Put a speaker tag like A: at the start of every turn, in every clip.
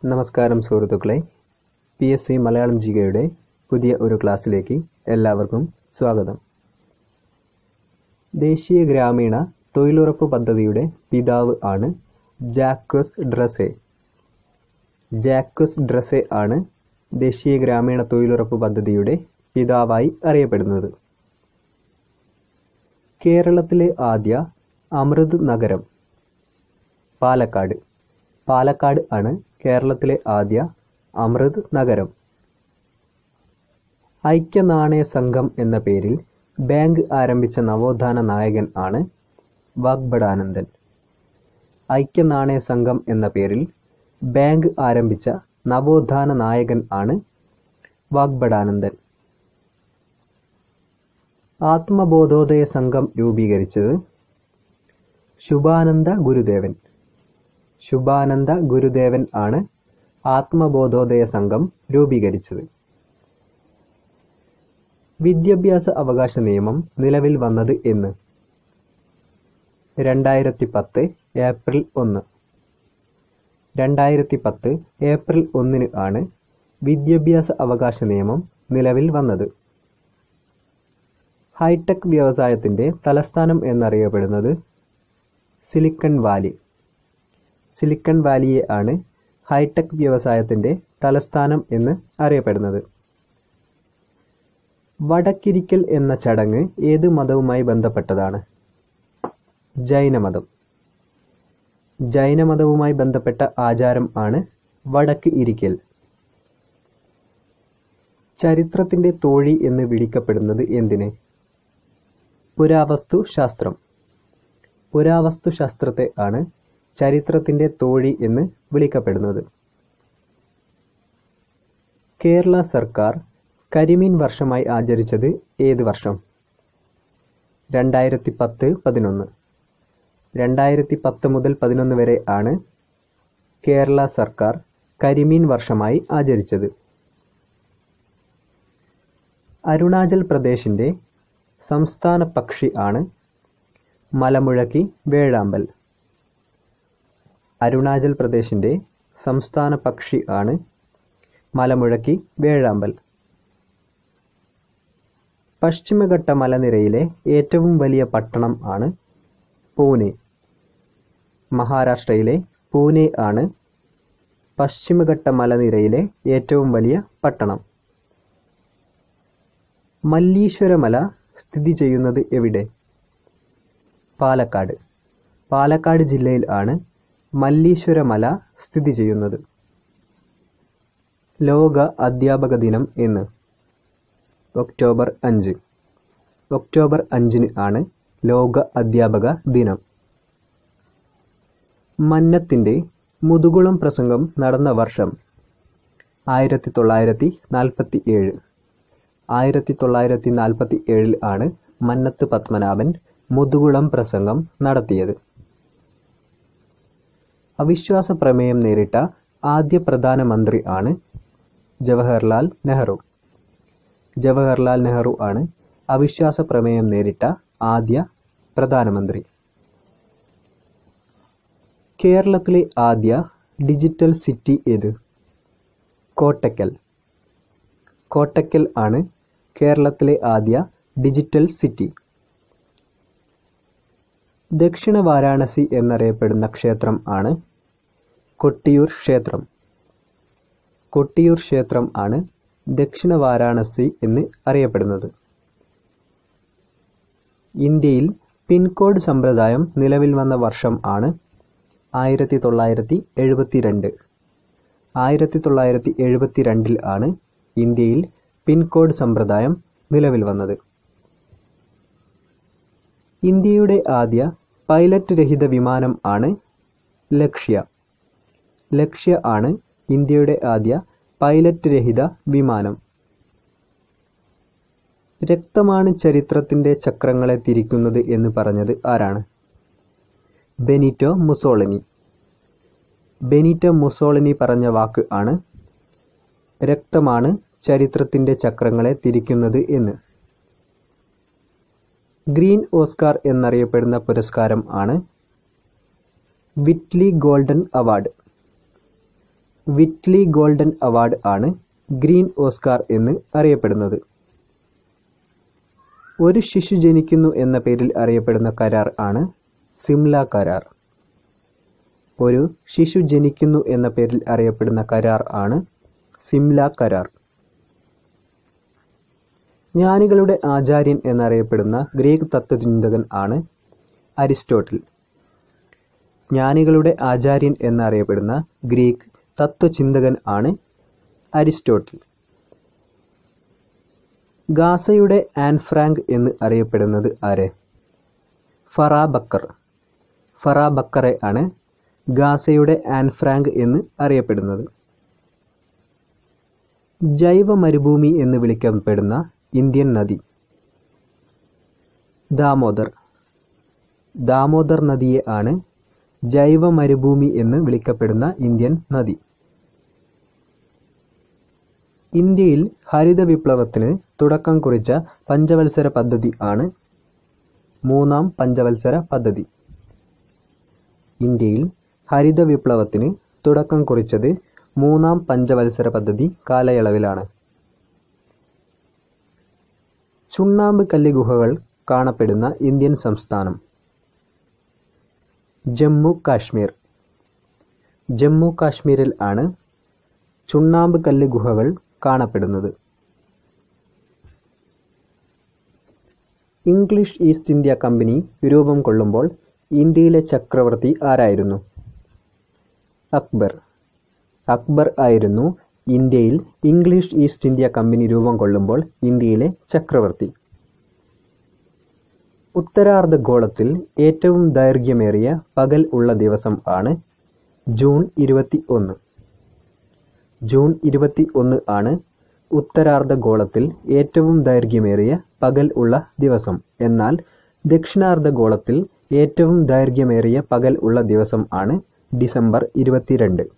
A: നമസ്കാരം സുഹൃത്തുക്കളെ, PSC മലയാളം ജികയുടെ പുതിയ ഒരു ക്ലാസ്സിലേക്ക് എല്ലാവർക്കും സ്വാഗതം. ദേശീയ ഗ്രാമീണ തൊഴിലുറപ്പ് പദ്ധതിയുടെ പിതാവ് ആണ് ജാക്വസ് ഡ്രസെ. ജാക്വസ് ഡ്രസെ ആണ് ദേശീയ ഗ്രാമീണ തൊഴിലുറപ്പ് പദ്ധതിയുടെ പിതാവായി അറിയപ്പെടുന്നത്. കേരളത്തിലെ ആദ്യ അമൃത് നഗരം പാലക്കാട്. പാലക്കാട് ആണ് കേരളത്തിലെ ആദ്യ അമൃത് നഗരം. ഐക്യനാണയ സംഘം എന്ന പേരിൽ ബാങ്ക് ആരംഭിച്ച നവോത്ഥാന നായകൻ ആണ് വാഗ്ഭടാനന്ദൻ. ഐക്യനാണയ സംഘം എന്ന പേരിൽ ബാങ്ക് ആരംഭിച്ച നവോത്ഥാന നായകൻ ആണ് വാഗ്ഭടാനന്ദൻ. ആത്മബോധോദയ സംഘം രൂപീകരിച്ചത് ശുഭാനന്ദ ഗുരുദേവൻ. ശുഭാനന്ദ ഗുരുദേവൻ ആണ് ആത്മബോധോദയ സംഘം രൂപീകരിച്ചത്. വിദ്യാഭ്യാസ അവകാശ നിയമം നിലവിൽ വന്നത് എന്ന്? 2010 ഏപ്രിൽ 1. 2010 ഏപ്രിൽ 1 ആണ് വിദ്യാഭ്യാസ അവകാശ നിയമം നിലവിൽ വന്നത്. ഹൈടെക് വ്യവസായത്തിന്റെ തലസ്ഥാനം എന്നറിയപ്പെടുന്നത് സിലിക്കൺ വാലി. സിലിക്കൺ വാലിയെ ആണ് ഹൈടെക് വ്യവസായത്തിന്റെ തലസ്ഥാനം എന്ന് അറിയപ്പെടുന്നത്. വടക്കിരിക്കൽ എന്ന ചടങ്ങ് ഏത് മതവുമായി ബന്ധപ്പെട്ടതാണ്? ജൈനമതം. ജൈനമതവുമായി ബന്ധപ്പെട്ട ആചാരം ആണ് വടക്ക് ഇരിക്കൽ. ചരിത്രത്തിന്റെ തോഴി എന്ന് വിളിക്കപ്പെടുന്നത് എന്തിന്? പുരാവസ്തു ശാസ്ത്രം. പുരാവസ്തു ശാസ്ത്രത്തെ ആണ് ചരിത്രത്തിന്റെ തോഴി എന്ന് വിളിക്കപ്പെടുന്നത്. കേരള സർക്കാർ കരിമീൻ വർഷമായി ആചരിച്ചത് ഏത് വർഷം? 2010-11. 2010 മുതൽ 11 വരെ ആണ് കേരള സർക്കാർ കരിമീൻ വർഷമായി ആചരിച്ചത്. അരുണാചൽ പ്രദേശിന്റെ സംസ്ഥാന പക്ഷി ആണ് മലമുഴക്കി വേഴാമ്പൽ. അരുണാചൽ പ്രദേശിന്റെ സംസ്ഥാന പക്ഷി ആണ് മലമുഴക്കി വേഴാമ്പൽ. പശ്ചിമഘട്ട മലനിരയിലെ ഏറ്റവും വലിയ പട്ടണം ആണ് പൂനെ. മഹാരാഷ്ട്രയിലെ പൂനെ ആണ് പശ്ചിമഘട്ട മലനിരയിലെ ഏറ്റവും വലിയ പട്ടണം. മല്ലീശ്വരമല സ്ഥിതി ചെയ്യുന്നത് എവിടെ? പാലക്കാട്. പാലക്കാട് ജില്ലയിൽ ആണ് മല്ലീശ്വരമല സ്ഥിതി ചെയ്യുന്നത്. ലോക അധ്യാപക ദിനം എന്ന്? ഒക്ടോബർ 5. ഒക്ടോബർ 5 ആണ് ലോക അധ്യാപക ദിനം. മന്നത്തിന്റെ മുതുകുളം പ്രസംഗം നടന്ന വർഷം? 1947. 1947 ആണ് മന്നത്ത് പത്മനാഭൻ മുതുകുളം പ്രസംഗം നടത്തിയത്. അവിശ്വാസ പ്രമേയം നേരിട്ട ആദ്യ പ്രധാനമന്ത്രി ആണ് ജവഹർലാൽ നെഹ്റു. ജവഹർലാൽ നെഹ്റു ആണ് അവിശ്വാസ പ്രമേയം നേരിട്ട ആദ്യ പ്രധാനമന്ത്രി. കേരളത്തിലെ ആദ്യ ഡിജിറ്റൽ സിറ്റി ഏത്? കോട്ടക്കൽ. കോട്ടക്കൽ ആണ് കേരളത്തിലെ ആദ്യ ഡിജിറ്റൽ സിറ്റി. ദക്ഷിണ വാരാണസി എന്നറിയപ്പെടുന്ന ക്ഷേത്രം ആണ് കൊട്ടിയൂർ ക്ഷേത്രം. കൊട്ടിയൂർ ക്ഷേത്രം ആണ് ദക്ഷിണ വാരാണസി എന്ന് അറിയപ്പെടുന്നത്. ഇന്ത്യയിൽ പിൻകോഡ് സമ്പ്രദായം നിലവിൽ വന്ന വർഷം ആണ് 1972. 1972 ആണ് ഇന്ത്യയിൽ പിൻകോഡ് സമ്പ്രദായം നിലവിൽ വന്നത്. ഇന്ത്യയുടെ ആദ്യ പൈലറ്റ് രഹിത വിമാനം ആണ് ലക്ഷ്യ. ലക്ഷ്യ ആണ് ഇന്ത്യയുടെ ആദ്യ പൈലറ്റ് രഹിത വിമാനം. രക്തമാണ് ചരിത്രത്തിന്റെ ചക്രങ്ങളെ തിരിക്കുന്നത് എന്ന് പറഞ്ഞത് ആരാണ്? Benito Mussolini. ബെനിറ്റോ മുസോളിനി പറഞ്ഞ വാക്ക് ആണ് രക്തമാണ് ചരിത്രത്തിന്റെ ചക്രങ്ങളെ തിരിക്കുന്നത് എന്ന്. ഗ്രീൻ ഓസ്കാർ എന്നറിയപ്പെടുന്ന പുരസ്കാരം ആണ് വിറ്റ്ലി ഗോൾഡൻ അവാർഡ്. വിറ്റ്ലി ഗോൾഡൻ അവാർഡ് ആണ് ഗ്രീൻ ഓസ്കാർ എന്ന് അറിയപ്പെടുന്നത്. ഒരു ശിശു ജനിക്കുന്നു എന്ന പേരിൽ അറിയപ്പെടുന്ന കരാർ ആണ് സിംല കരാർ. ഒരു ശിശു ജനിക്കുന്നു എന്ന പേരിൽ അറിയപ്പെടുന്ന കരാർ ആണ് സിംല കരാർ. ജ്ഞാനികളുടെ ആചാര്യൻ എന്നറിയപ്പെടുന്ന ഗ്രീക്ക് തത്വചിന്തകൻ ആണ് അരിസ്റ്റോട്ടിൽ. ജ്ഞാനികളുടെ ആചാര്യൻ എന്നറിയപ്പെടുന്ന ഗ്രീക്ക് തത്വചിന്തകൻ ആണ് അരിസ്റ്റോട്ടിൽ. ഗാസയുടെ ആൻ ഫ്രാങ്ക് എന്ന് അറിയപ്പെടുന്നത് ആരെ? ഫറാ ബക്കർ. ഫറാ ബക്കറെ ആണ് ഗാസയുടെ ആൻ ഫ്രാങ്ക് എന്ന് അറിയപ്പെടുന്നത്. ജൈവ മരുഭൂമി എന്ന് വിളിക്കപ്പെടുന്ന ഇന്ത്യൻ നദി? ദാമോദർ. ദാമോദർ നദിയെ ആണ് ജൈവ മരുഭൂമി എന്ന് വിളിക്കപ്പെടുന്ന ഇന്ത്യൻ നദി. ഇന്ത്യയിൽ ഹരിത വിപ്ലവത്തിന് തുടക്കം കുറിച്ച പഞ്ചവത്സര പദ്ധതി ആണ് മൂന്നാം പഞ്ചവത്സര പദ്ധതി. ഇന്ത്യയിൽ ഹരിത വിപ്ലവത്തിന് തുടക്കം കുറിച്ചത് മൂന്നാം പഞ്ചവത്സര പദ്ധതി കാലയളവിലാണ്. ചുണ്ണാമ്പ് കല്ല് ഗുഹകൾ കാണപ്പെടുന്ന ഇന്ത്യൻ സംസ്ഥാനം? ജമ്മു കാശ്മീർ. ജമ്മു കാശ്മീരിൽ ആണ് ചുണ്ണാമ്പ് കല്ല് ഗുഹകൾ കാണപ്പെടുന്നത്. ഇംഗ്ലീഷ് ഈസ്റ്റ് ഇന്ത്യ കമ്പനി രൂപം കൊള്ളുമ്പോൾ ഇന്ത്യയിലെ ചക്രവർത്തി ആരായിരുന്നു? അക്ബർ. അക്ബർ ആയിരുന്നു ഇന്ത്യയിൽ ഇംഗ്ലീഷ് ഈസ്റ്റ് ഇന്ത്യ കമ്പനി രൂപം കൊള്ളുമ്പോൾ ഇന്ത്യയിലെ ചക്രവർത്തി. ഉത്തരാർദ്ധഗോളത്തിൽ ഏറ്റവും ദൈർഘ്യമേറിയ പകൽ ഉള്ള ദിവസം ആണ് ജൂൺ 21. ജൂൺ 21 ആണ് ഉത്തരാർദ്ധഗോളത്തിൽ ഏറ്റവും ദൈർഘ്യമേറിയ പകൽ ഉള്ള ദിവസം. എന്നാൽ ദക്ഷിണാർദ്ധഗോളത്തിൽ ഏറ്റവും ദൈർഘ്യമേറിയ പകൽ ഉള്ള ദിവസം ആണ് ഡിസംബർ 22.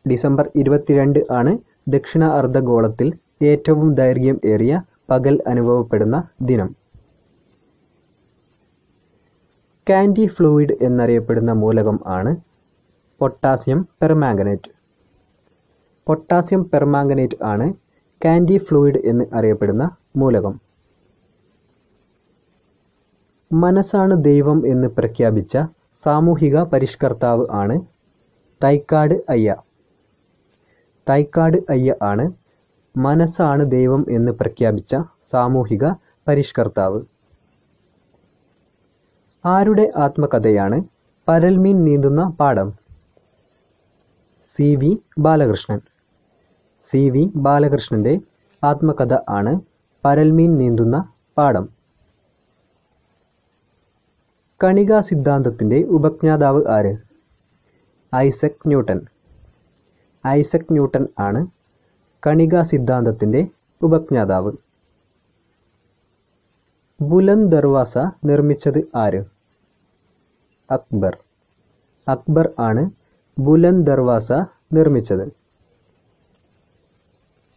A: ഡിസംബർ 22 ആണ് ദക്ഷിണ അർദ്ധഗോളത്തിൽ ഏറ്റവും ദൈർഘ്യം ഏറിയ പകൽ അനുഭവപ്പെടുന്ന ദിനം. കാൻഡി ഫ്ലൂയിഡ് എന്നറിയപ്പെടുന്ന മൂലകം ആണ് പൊട്ടാസ്യം പെർമാംഗനേറ്റ്. പൊട്ടാസ്യം പെർമാംഗനേറ്റ് ആണ് കാൻഡി ഫ്ലൂയിഡ് എന്ന് അറിയപ്പെടുന്ന മൂലകം. മനസ്സാണ് ദൈവം എന്ന് പ്രഖ്യാപിച്ച സാമൂഹിക പരിഷ്കർത്താവ് ആണ് തൈക്കാട് അയ്യ. തൈക്കാട് അയ്യ ആണ് മനസ്സാണ് ദൈവം എന്ന് പ്രഖ്യാപിച്ച സാമൂഹിക പരിഷ്കർത്താവ്. ആരുടെ ആത്മകഥയാണ് പരൽമീൻ നീന്തുന്ന പാടം? സി.വി. ബാലകൃഷ്ണൻ. സി.വി. ബാലകൃഷ്ണന്റെ ആത്മകഥ ആണ് പരൽമീൻ നീന്തുന്ന പാടം. കണികാ സിദ്ധാന്തത്തിന്റെ ഉപജ്ഞാതാവ് ആര്? Isaac Newton. ഐസക് ന്യൂട്ടൻ ആണ് കണികാ സിദ്ധാന്തത്തിന്റെ ഉപജ്ഞാതാവ്. ബുലന്ദ് ദർവാസ നിർമ്മിച്ചത് ആര്? അക്ബർ. അക്ബർ ആണ് ബുലന്ദ് ദർവാസ നിർമ്മിച്ചത്.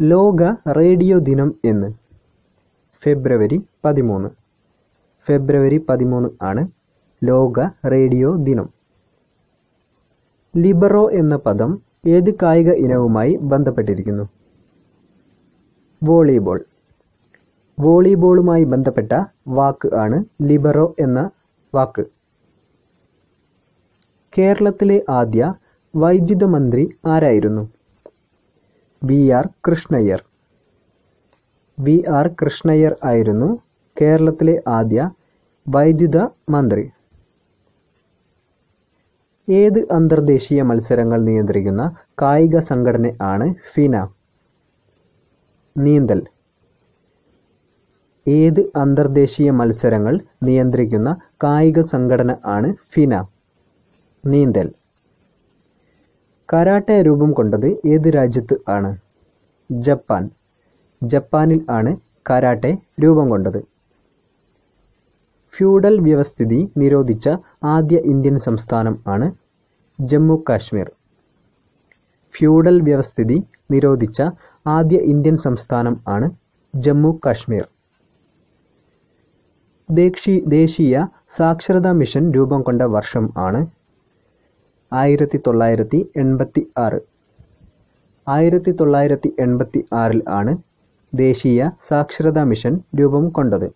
A: ലോക റേഡിയോ ദിനം എന്ന്? ഫെബ്രുവരി 13. ഫെബ്രുവരി 13 ആണ് ലോക റേഡിയോ ദിനം. ലിബറോ എന്ന പദം ഏത് കായിക ഇനവുമായി ബന്ധപ്പെട്ടിരിക്കുന്നു? വോളിബോൾ. വോളിബോളുമായി ബന്ധപ്പെട്ട വാക്ക് ആണ് ലിബറോ എന്ന വാക്ക്. കേരളത്തിലെ ആദ്യ വൈദ്യുത മന്ത്രി ആരായിരുന്നു? വി.ആർ. കൃഷ്ണയ്യർ. വി.ആർ. കൃഷ്ണയ്യർ ആയിരുന്നു കേരളത്തിലെ ആദ്യ വൈദ്യുത മന്ത്രി. ഏത് അന്തർദേശീയ മത്സരങ്ങൾ നിയന്ത്രിക്കുന്ന കായിക സംഘടന ആണ് ഫിന? നീന്തൽ. ഏത് അന്തർദേശീയ മത്സരങ്ങൾ നിയന്ത്രിക്കുന്ന കായിക സംഘടന ആണ് ഫിന? നീന്തൽ. കരാട്ടെ രൂപം കൊണ്ടത് ഏത് രാജ്യത്ത് ആണ്? ജപ്പാൻ. ജപ്പാനിൽ ആണ് കരാട്ടെ രൂപം കൊണ്ടത്. ഫ്യൂഡൽ വ്യവസ്ഥിതി നിരോധിച്ച ആദ്യ ഇന്ത്യൻ സംസ്ഥാനം ആണ് ജമ്മു കാശ്മീർ. ഫ്യൂഡൽ വ്യവസ്ഥിതി നിരോധിച്ച ആദ്യ ഇന്ത്യൻ സംസ്ഥാനം ആണ് ജമ്മു കാശ്മീർ. ദേശീയ സാക്ഷരതാ മിഷൻ രൂപം കൊണ്ട വർഷം ആണ് 1986. 1986 ആണ് ദേശീയ സാക്ഷരതാ മിഷൻ രൂപം കൊണ്ടത്.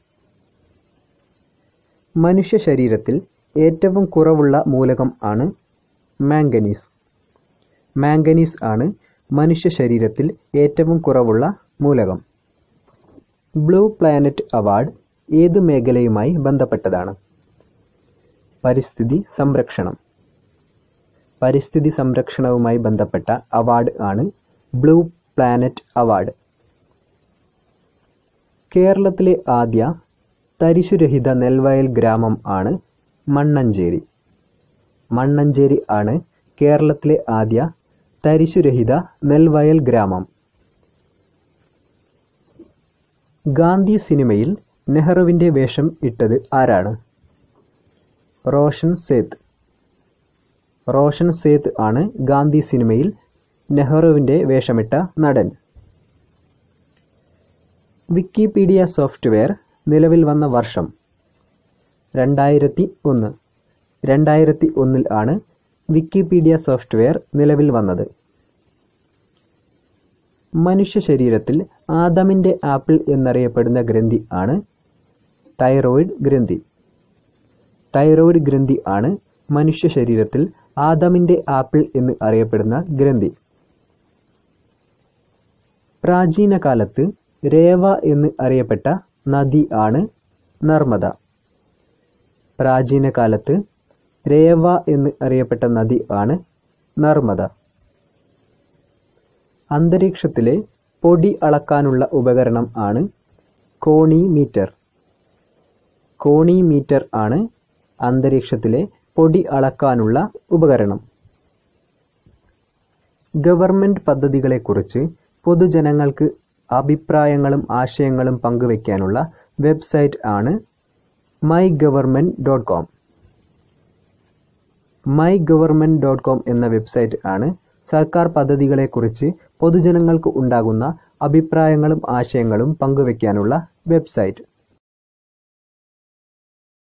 A: മനുഷ്യ ശരീരത്തിൽ ഏറ്റവും കുറവുള്ള മൂലകം ആണ് മാംഗനീസ്. മാംഗനീസ് ആണ് മനുഷ്യ ശരീരത്തിൽ ഏറ്റവും കുറവുള്ള മൂലകം. ബ്ലൂ പ്ലാനറ്റ് അവാർഡ് ഏത് മേഖലയുമായി ബന്ധപ്പെട്ടതാണ്? പരിസ്ഥിതി സംരക്ഷണം. പരിസ്ഥിതി സംരക്ഷണവുമായി ബന്ധപ്പെട്ട അവാർഡ് ആണ് ബ്ലൂ പ്ലാനറ്റ് അവാർഡ്. കേരളത്തിലെ ആദ്യ തരിശുരഹിത നെൽവയൽ ഗ്രാമം ആണ് മണ്ണഞ്ചേരി. മണ്ണഞ്ചേരി ആണ് കേരളത്തിലെ ആദ്യ തരിശുരഹിത നെൽവയൽ ഗ്രാമം. ഗാന്ധി സിനിമയിൽ നെഹ്റുവിന്റെ വേഷം ഇട്ടത് ആരാണ്? റോഷൻ സേത്ത്. റോഷൻ സേത്ത് ആണ് ഗാന്ധി സിനിമയിൽ നെഹ്റുവിന്റെ വേഷമിട്ട നടൻ. വിക്കിപീഡിയ സോഫ്റ്റ്വെയർ നിലവിൽ വന്ന വർഷം? 2001. 2001 ആണ് വിക്കിപീഡിയ സോഫ്റ്റ്വെയർ നിലവിൽ വന്നത്. മനുഷ്യ ശരീരത്തിൽ ആദമിന്റെ ആപ്പിൾ എന്നറിയപ്പെടുന്ന ഗ്രന്ഥി ആണ് തൈറോയ്ഡ് ഗ്രന്ഥി. തൈറോയ്ഡ് ഗ്രന്ഥി ആണ് മനുഷ്യ ശരീരത്തിൽ ആദമിന്റെ ആപ്പിൾ എന്ന് അറിയപ്പെടുന്ന ഗ്രന്ഥി. പ്രാചീന കാലത്ത് രേവ എന്ന് അറിയപ്പെട്ട നദി ആണ് നർമ്മദ. പ്രാചീന കാലത്ത് രേവ എന്ന് അറിയപ്പെട്ട നദി ആണ് നർമ്മദ. അന്തരീക്ഷത്തിലെ പൊടി അളക്കാനുള്ള ഉപകരണം ആണ് കോണിമീറ്റർ. കോണിമീറ്റർ ആണ് അന്തരീക്ഷത്തിലെ പൊടി അളക്കാനുള്ള ഉപകരണം. ഗവൺമെന്റ് പദ്ധതികളെക്കുറിച്ച് പൊതുജനങ്ങൾക്ക് അഭിപ്രായങ്ങളും ആശയങ്ങളും പങ്കുവയ്ക്കാനുള്ള വെബ്സൈറ്റ് ആണ് mygovernment.com. mygovernment.com എന്ന വെബ്സൈറ്റ് ആണ് സർക്കാർ പദ്ധതികളെക്കുറിച്ച് പൊതുജനങ്ങൾക്ക് ഉണ്ടാകുന്ന അഭിപ്രായങ്ങളും ആശയങ്ങളും പങ്കുവയ്ക്കാനുള്ള വെബ്സൈറ്റ്.